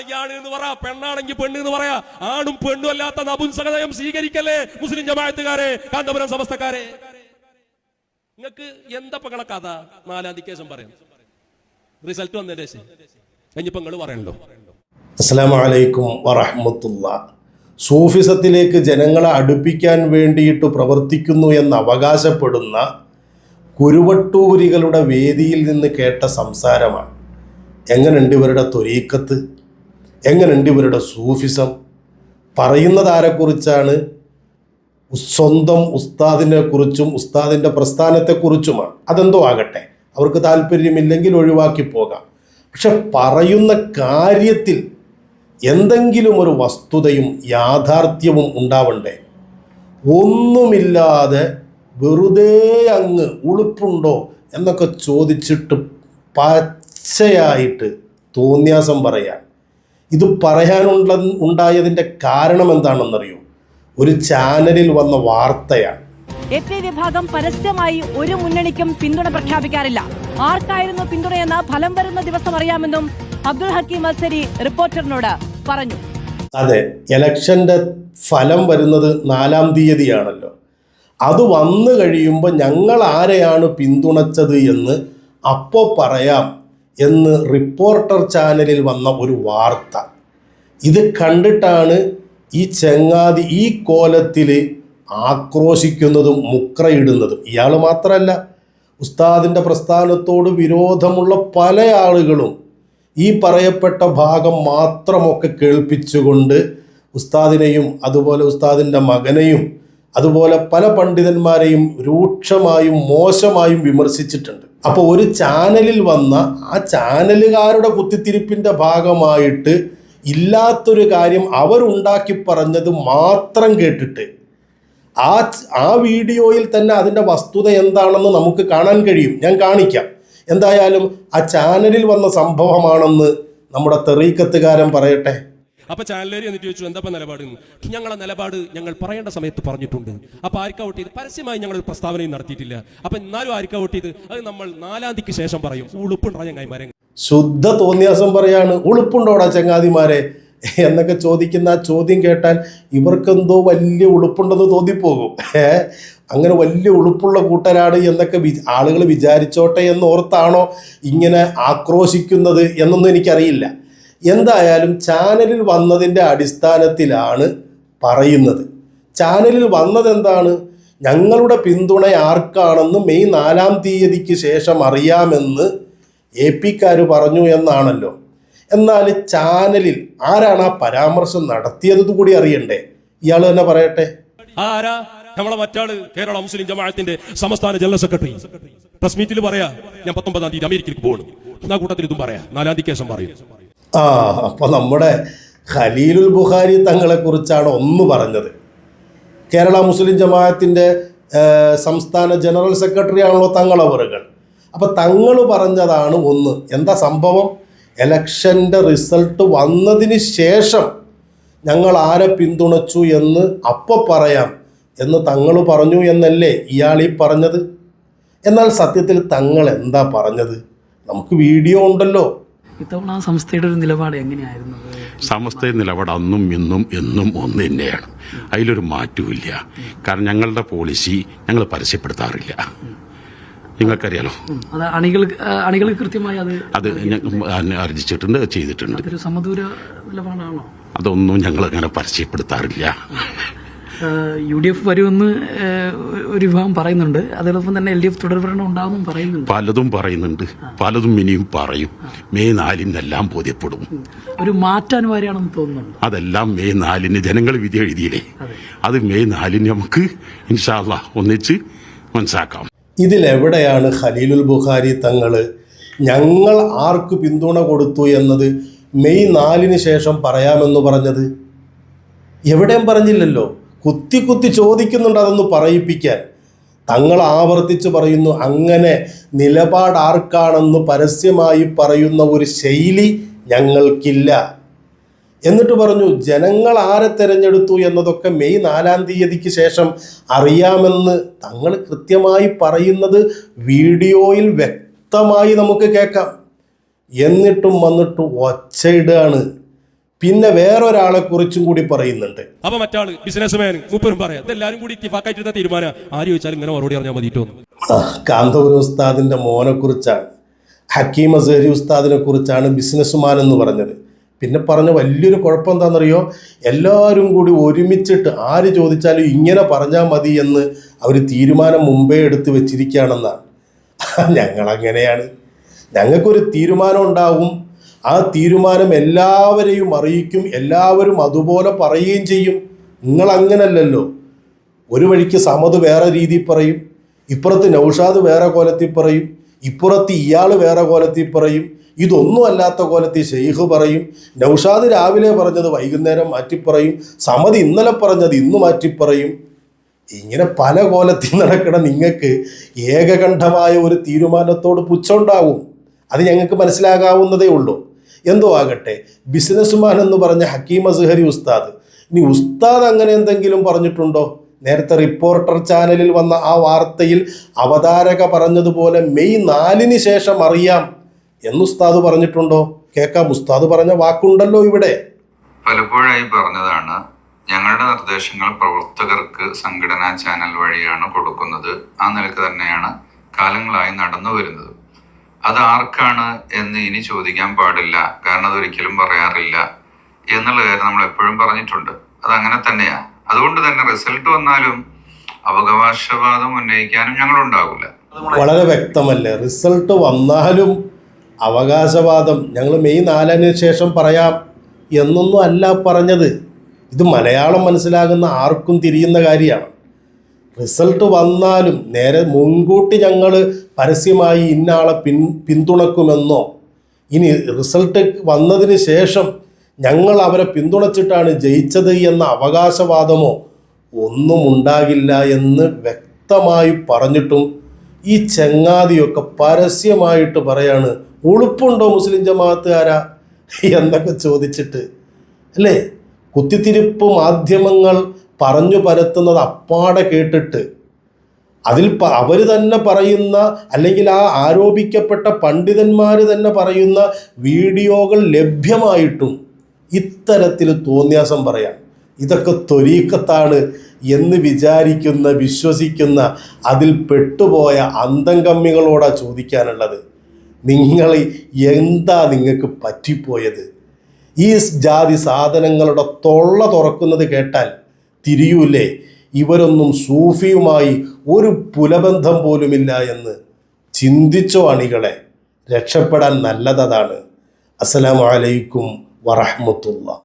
ആണാണെങ്കിൽ ആണ് എന്ന് പറ, പെണ്ണാണെങ്കിൽ പെണ്ണ് എന്ന് പറയാ. ആണും പെണ്ണും അല്ലാത്ത നപുംസകതയും സ്വീകരിക്കല്ലേ മുസ്ലിം ജമാഅത്തുകാരെ, കാന്തപുരം സമസ്തക്കാരെ. നിങ്ങൾക്ക് എന്താ കണ കഥ? 4-ാം തീയതി ശേഷം പറയാം, റിസൾട്ട് വന്നതിന്റെ ശേഷം കഴിഞ്ഞപ്പോ നിങ്ങൾ പറയണല്ലോ. അസ്സലാമു അലൈക്കും വറഹ്മത്തുള്ളാഹി. സൂഫിസത്തിലേക്ക് ജനങ്ങളെ അടുപ്പിക്കാൻ വേണ്ടിയിട്ട് പ്രവർത്തിക്കുന്നു എന്ന് അവകാശപ്പെടുന്ന കുരുവട്ടൂരികളുടെ വേദിയിൽ നിന്ന് കേട്ട സംസാരമാണ്. എങ്ങനെയുണ്ട് ഇവരുടെ ത്വരീക്കത്ത്, എങ്ങനെയുണ്ട് ഇവരുടെ സൂഫിസം? പറയുന്നത് ആരെക്കുറിച്ചാണ്? സ്വന്തം ഉസ്താദിനെ കുറിച്ചും ഉസ്താദിൻ്റെ പ്രസ്ഥാനത്തെക്കുറിച്ചുമാണ്. അതെന്തോ ആകട്ടെ, അവർക്ക് താല്പര്യമില്ലെങ്കിൽ ഒഴിവാക്കി പോകാം. പക്ഷെ പറയുന്ന കാര്യത്തിൽ എന്തെങ്കിലും ഒരു വസ്തുതയും യാഥാർത്ഥ്യവും ഉണ്ടാവണ്ടേ? ഒന്നുമില്ലാതെ വെറുതെ അങ്ങ് ഉളുപ്പുണ്ടോ എന്നൊക്കെ ചോദിച്ചിട്ട് പച്ചയായിട്ട് തോന്നിയാസം പറയാൻ. ഇത് ഉണ്ടായതിൻ്റെ കാരണം എന്താണെന്നറിയോ? ഒരു ചാനലിൽ വന്ന വാർത്തയാണ്. AP വിഭാഗം പരസ്യമായി ഒരു മുന്നണിക്കും പിന്തുണ പ്രഖ്യാപിക്കാറില്ല. ആർക്കായിരുന്നു പിന്തുണയെന്ന് ഫലം വരുന്ന ദിവസം അറിയാമെന്നും അബ്ദുൽ ഹക്കീം അസ്സരി റിപ്പോർട്ടറിനോട് പറഞ്ഞു. അതെ, ഇലക്ഷന്റെ ഫലം വരുന്നത് 4-ാം തീയതിയാണല്ലോ. അത് വന്നു കഴിയുമ്പോൾ ഞങ്ങൾ ആരെയാണ് പിന്തുണച്ചത് എന്ന് അപ്പോൾ പറയാം എന്ന് റിപ്പോർട്ടർ ചാനലിൽ വന്ന ഒരു വാർത്ത. ഇത് കണ്ടിട്ടാണ് ഈ ചങ്ങാതി ഈ കോലത്തിൽ ആക്രോശിക്കുന്നതും മുക്രയിടുന്നതും. ഇയാൾ മാത്രമല്ല, ഉസ്താദിൻ്റെ പ്രസ്ഥാനത്തോട് വിരോധമുള്ള പല ആളുകളും ഈ പറയപ്പെട്ട ഭാഗം മാത്രമൊക്കെ കേൾപ്പിച്ചുകൊണ്ട് ഉസ്താദിനെയും അതുപോലെ ഉസ്താദിൻ്റെ മകനെയും അതുപോലെ പല പണ്ഡിതന്മാരെയും രൂക്ഷമായും മോശമായും വിമർശിച്ചിട്ടുണ്ട്. അപ്പോൾ ഒരു ചാനലിൽ വന്ന ആ ചാനലുകാരുടെ കുത്തിത്തിരിപ്പിൻ്റെ ഭാഗമായിട്ട് ഇല്ലാത്തൊരു കാര്യം അവരുണ്ടാക്കി പറഞ്ഞത് മാത്രം കേട്ടിട്ട് ആ വീഡിയോയിൽ തന്നെ അതിൻ്റെ വസ്തുത എന്താണെന്ന് നമുക്ക് കാണാൻ കഴിയും. ഞാൻ കാണിക്കാം. എന്തായാലും ആ ചാനലിൽ വന്ന സംഭവമാണെന്ന് നമ്മുടെ തെറീക്കത്തുകാരൻ പറയട്ടെ. അപ്പൊ ചാനലേരി എന്നിട്ട് ചോദിച്ചു, എന്താ നിലപാട്? ഞങ്ങളെ നിലപാട് ഞങ്ങൾ പറയേണ്ട സമയത്ത് പറഞ്ഞിട്ടുണ്ട്. അപ്പൊ ആർക്കാ വോട്ട് ചെയ്ത്? പരസ്യമായി ഞങ്ങൾ പ്രസ്താവനയും നടത്തിയിട്ടില്ല. അപ്പൊ എന്നാലും ആർക്കാ വോട്ട് ചെയ്ത്? അത് നമ്മൾ 4-ാം തീയതിക്ക് ശേഷം പറയും. ഉളുപ്പുണ്ടാ ചങ്ങാതിമാരെ? ശുദ്ധ തോന്നിയാസം പറയാണ്. ഉളുപ്പുണ്ടോടാ ചങ്ങാതിമാരെ എന്നൊക്കെ ചോദിക്കുന്ന ആ ചോദ്യം കേട്ടാൽ ഇവർക്കെന്തോ വലിയ ഉളുപ്പുണ്ടെന്ന് തോന്നിപ്പോകും. അങ്ങനെ വലിയ ഉളുപ്പുള്ള കൂട്ടരാണ് എന്നൊക്കെ ആളുകൾ വിചാരിച്ചോട്ടെ എന്നോർത്താണോ ഇങ്ങനെ ആക്രോശിക്കുന്നത് എന്നൊന്നും എനിക്കറിയില്ല. എന്തായാലും ചാനലിൽ വന്നതിൻ്റെ അടിസ്ഥാനത്തിലാണ് പറയുന്നത്. ചാനലിൽ വന്നതെന്താണ്? ഞങ്ങളുടെ പിന്തുണ ആർക്കാണെന്ന് മെയ് 4-ാം തീയതിക്ക് ശേഷം അറിയാമെന്ന് AP-ക്കാർ പറഞ്ഞു എന്നാണല്ലോ. എന്നാൽ ചാനലിൽ ആരാണ് ആ പരാമർശം നടത്തിയത് കൂടി അറിയണ്ടേ? ഇയാൾ തന്നെ പറയട്ടെ. ആരാ? നമ്മളെ മറ്റാള് കേരള മുസ്ലിം ജമാഅത്തിന്റെ സംസ്ഥാന ജനറൽ സെക്രട്ടറി പ്രസ് മീറ്റിൽ പറയാ, ഞാൻ 19-ാം തീയതി അമേരിക്കയിലേക്ക് പോകണം. എന്നാ കൂട്ടത്തിൽ ഇതും പറയാ, 4-ാം തീയതിക്ക് ശേഷം പറയും. അപ്പൊ നമ്മുടെ ഖലീലുൽ ബുഖാരി തങ്ങളെ കുറിച്ചാണ് ഒന്ന് പറഞ്ഞത്. കേരള മുസ്ലിം ജമാഅത്തിന്റെ സംസ്ഥാന ജനറൽ സെക്രട്ടറി ആണല്ലോ തങ്ങളവറുകൾ. അപ്പൊ തങ്ങൾ പറഞ്ഞതാണ് ഒന്ന്. എന്താ സംഭവം? ഇലക്ഷൻ്റെ റിസൾട്ട് വന്നതിന് ശേഷം ഞങ്ങൾ ആരെ പിന്തുണച്ചു എന്ന് അപ്പോൾ പറയാം എന്ന് തങ്ങൾ പറഞ്ഞു എന്നല്ലേ ഇയാളീ പറഞ്ഞത്? എന്നാൽ സത്യത്തിൽ തങ്ങൾ എന്താ പറഞ്ഞത്? നമുക്ക് വീഡിയോ ഉണ്ടല്ലോ. ഇത്തവണ സംസ്ഥയുടെ ഒരു നിലപാട് എങ്ങനെയായിരുന്നു? സമസ്തയുടെ നിലപാട് അന്നും ഇന്നും എന്നും ഒന്ന് തന്നെയാണ്. അതിലൊരു മാറ്റവുമില്ല. കാരണം ഞങ്ങളുടെ പോളിസി ഞങ്ങൾ പരസ്യപ്പെടുത്താറില്ല. നിങ്ങൾക്കറിയാലോ, അത് അണികൾ കൃത്യമായി അത് അറിയിച്ചിട്ടുണ്ട്, ചെയ്തിട്ടുണ്ട്. അതൊരു സമദൂര നിലപാടാണോ? അതൊന്നും ഞങ്ങൾ അങ്ങനെ പരസ്യപ്പെടുത്താറില്ല. UDF വരുമെന്ന് ഒരു വിഭാഗം പറയുന്നുണ്ട്. അതോടൊപ്പം തന്നെ LDF തുടർഭരണം ഉണ്ടാവും പറയുന്നുണ്ട്. പലതും പറയുന്നുണ്ട്, പലതും ഇനിയും പറയും. മെയ് 4-ന് എല്ലാം ബോധ്യപ്പെടും. ഒരു മാറ്റം അനിവാര്യമാണെന്ന് തോന്നുന്നുണ്ട്. അതെല്ലാം മെയ് 4-ന് ജനങ്ങൾ വിധി എഴുതിയില്ലേ, അത് മെയ് 4-ന് നമുക്ക് ഇൻഷാ അല്ലാഹ് ഒന്നിച്ച് മനസ്സിലാക്കാം. ഇതിലെവിടെയാണ് ഖലീലുൽ ബുഖാരി തങ്ങൾ ഞങ്ങൾ ആർക്ക് പിന്തുണ കൊടുത്തു എന്നത് മെയ് 4-ന് ശേഷം പറയാമെന്ന് പറഞ്ഞത്? എവിടെയും പറഞ്ഞില്ലല്ലോ. കുത്തി കുത്തി ചോദിക്കുന്നുണ്ട് അതൊന്ന് പറയിപ്പിക്കാൻ. തങ്ങൾ ആവർത്തിച്ച് പറയുന്നു, അങ്ങനെ നിലപാട് ആർക്കാണെന്ന് പരസ്യമായി പറയുന്ന ഒരു ശൈലി ഞങ്ങൾക്കില്ല. എന്നിട്ട് പറഞ്ഞു ജനങ്ങൾ ആരെ തിരഞ്ഞെടുത്തു എന്നതൊക്കെ മെയ് 4-ാം തീയതിക്ക് ശേഷം അറിയാമെന്ന് തങ്ങൾ കൃത്യമായി പറയുന്നത് വീഡിയോയിൽ വ്യക്തമായി നമുക്ക് കേൾക്കാം. എന്നിട്ടും വന്നിട്ട് ഒച്ചയിടുകയാണ്. പിന്നെ വേറൊരാളെ കുറിച്ചും കൂടി പറയുന്നുണ്ട്. അപ്പൊ മറ്റാള് ബിസിനസ്മാൻ മൂപ്പരും പറയാം ഇതെല്ലാരും കൂടി ഇത്തിഫാക്കായിട്ട് തീരുമാനം ആര് ചോദിച്ചാലും ഇങ്ങനെ മറുപടി പറഞ്ഞാൽ മതിയിട്ട് വന്നു. കാന്തപുരം ഉസ്താദിന്റെ മോനെ കുറിച്ചാണ്, ഹക്കീം അസ്ഹരി ഉസ്താദിനെ കുറിച്ചാണ് ബിസിനസ്മാൻ എന്ന് പറഞ്ഞത്. പിന്നെ പറഞ്ഞ വലിയൊരു കുഴപ്പം എന്താണെന്നറിയോ, എല്ലാവരും കൂടി ഒരുമിച്ചിട്ട് ആര് ചോദിച്ചാലും ഇങ്ങനെ പറഞ്ഞാൽ മതി എന്ന് അവർ തീരുമാനം മുമ്പേ എടുത്ത് വെച്ചിരിക്കുകയാണെന്നാണ്. ഞങ്ങളങ്ങനെയാണ്, ഞങ്ങൾക്കൊരു തീരുമാനം ഉണ്ടാവും, ആ തീരുമാനം എല്ലാവരെയും അറിയിക്കും, എല്ലാവരും അതുപോലെ പറയുകയും ചെയ്യും. നിങ്ങളങ്ങനല്ലല്ലോ, ഒരു വഴിക്ക് സമദ് വേറെ രീതിയിൽ പറയും, ഇപ്പുറത്ത് നൗഷാദ് വേറെ കോലത്തിൽ പറയും, ഇപ്പുറത്ത് ഇയാൾ വേറെ കോലത്തിൽ പറയും, ഇതൊന്നും അല്ലാത്ത കോലത്തിൽ ഷെയ്ഖ് പറയും, നൗഷാദ് രാവിലെ പറഞ്ഞത് വൈകുന്നേരം മാറ്റിപ്പറയും, സമദ് ഇന്നലെ പറഞ്ഞത് ഇന്ന് മാറ്റിപ്പറയും. ഇങ്ങനെ പല കോലത്തിൽ നടക്കണം. നിങ്ങൾക്ക് ഏകകണ്ഠമായ ഒരു തീരുമാനത്തോട് പുച്ഛമുണ്ടാവും, അത് ഞങ്ങൾക്ക് മനസ്സിലാകാവുന്നതേ ഉള്ളൂ. എന്തോ ആകട്ടെ, ബിസിനസ്മാൻ എന്ന് പറഞ്ഞ ഹക്കീം അസ്ഹരി ഉസ്താദ്, ഇനി ഉസ്താദ് അങ്ങനെ എന്തെങ്കിലും പറഞ്ഞിട്ടുണ്ടോ? നേരത്തെ റിപ്പോർട്ടർ ചാനലിൽ വന്ന ആ വാർത്തയിൽ അവതാരക പറഞ്ഞതുപോലെ മെയ് 4 ശേഷം അറിയാം എന്ന് ഉസ്താദ് പറഞ്ഞിട്ടുണ്ടോ? കേൾക്കാം, ഉസ്താദ് പറഞ്ഞ വാക്കുണ്ടല്ലോ ഇവിടെ. പലപ്പോഴായി പറഞ്ഞതാണ്, ഞങ്ങളുടെ നിർദ്ദേശങ്ങൾ പ്രവർത്തകർക്ക് സംഘടനാ ചാനൽ വഴിയാണ് കൊടുക്കുന്നത്. ആ നിലക്ക് തന്നെയാണ് കാലങ്ങളായി നടന്നു വരുന്നത്. അത് ആർക്കാണ് എന്ന് ഇനി ചോദിക്കാൻ പാടില്ല, കാരണം അതൊരിക്കലും പറയാറില്ല എന്നുള്ള കാര്യം നമ്മൾ എപ്പോഴും പറഞ്ഞിട്ടുണ്ട്. അതങ്ങനെ തന്നെയാ. അതുകൊണ്ട് തന്നെ റിസൾട്ട് വന്നാലും അവകാശവാദം ഉന്നയിക്കാനും ഞങ്ങളുണ്ടാകില്ല. വളരെ വ്യക്തമല്ലേ, റിസൾട്ട് വന്നാലും അവകാശവാദം ഞങ്ങൾ മെയ് 4 ശേഷം പറയാം എന്നൊന്നും അല്ല പറഞ്ഞത്. ഇത് മലയാളം മനസ്സിലാകുന്ന ആർക്കും തിരിയുന്ന കാര്യമാണ്. റിസൾട്ട് വന്നാലും നേരെ മുൻകൂട്ടി ഞങ്ങൾ പരസ്യമായി ഇന്നയാളെ പിന്തുണക്കുമെന്നോ, ഇനി റിസൾട്ട് വന്നതിന് ശേഷം ഞങ്ങൾ അവരെ പിന്തുണച്ചിട്ടാണ് ജയിച്ചത് എന്ന അവകാശവാദമോ ഒന്നും ഉണ്ടാകില്ല എന്ന് വ്യക്തമായി പറഞ്ഞിട്ടും ഈ ചങ്ങാതിയൊക്കെ പരസ്യമായിട്ട് പറയാണ് ഉളുപ്പുണ്ടോ മുസ്ലിം ജമാഅത്തുകാരാ എന്നൊക്കെ ചോദിച്ചിട്ട്, അല്ലേ? കുത്തിത്തിരിപ്പ് മാധ്യമങ്ങൾ പറഞ്ഞു പരത്തുന്നത് അപ്പാടെ കേട്ടിട്ട് അതിൽ അവർ തന്നെ പറയുന്ന, അല്ലെങ്കിൽ ആ ആരോപിക്കപ്പെട്ട പണ്ഡിതന്മാർ തന്നെ പറയുന്ന വീഡിയോകൾ ലഭ്യമായിട്ടും ഇത്തരത്തിൽ തോന്നിയാസം പറയാം. ഇതൊക്കെ ത്വരീക്കത്താണ് എന്ന് വിചാരിക്കുന്ന, വിശ്വസിക്കുന്ന, അതിൽ പെട്ടുപോയ അന്തംകമ്മികളോടാണ് ചോദിക്കാനുള്ളത്. നിങ്ങൾ എന്താ നിങ്ങൾക്ക് പറ്റിപ്പോയത്? ഈ ജാതി സാധനങ്ങളുടെ തൊള്ള തുറക്കുന്നത് കേട്ടാൽ തിരിയൂലേ ഇവരൊന്നും സൂഫിയുമായി ഒരു പുലബന്ധം പോലുമില്ല എന്ന്? ചിന്തിച്ചോ അണികളെ, രക്ഷപ്പെടാൻ നല്ലതാണ്. അസ്സലാമു അലൈക്കും വറഹ്മത്തുള്ളാഹി.